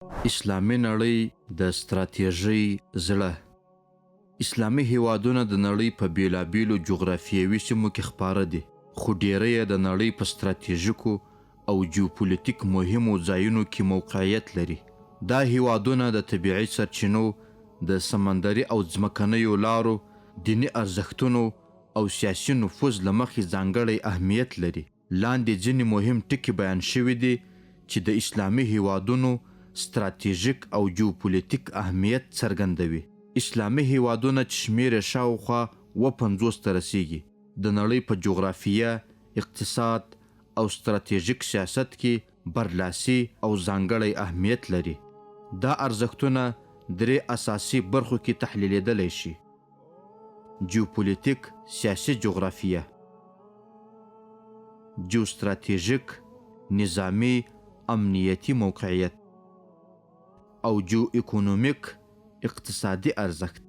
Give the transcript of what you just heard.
اسلامي نړۍ د ستراتیژۍ زړه. اسلامي هیوادونه د نړۍ په بیلابیلو جغرافیوي سیمو کې خپاره دي، خو ډیری یې د نړۍ په ستراتیژیکو او جیوپولیټیک مهمو ځایونو کې موقعیت لري. دا هیوادونه د طبیعي سرچینو، د سمندري او ځمکنیو لارو، دیني ارزښتونو او سیاسي نفوذ له مخې ځانګړی اهمیت لري. لاندې ځینې مهم ټکي بیان شوي دي چې د اسلامي هیوادونو ستراتیژیک او جیوپولیټیک اهمیت څرګندوي. اسلامي هیوادونه چې شمیر یې شاوخوا 50 ته رسیږي، د نړۍ په جغرافیه، اقتصاد او ستراتیژیک سیاست کې برلاسي او ځانګړی اهمیت لري. دا ارزښتونه 3 اساسي برخو کې تحلیلیدلی شي: جیوپولیټیک سیاسي جغرافیه، جیوستراتیژیک نظامی امنیتی موقعیت، او جیو اکونومیک اقتصادي ارزښت.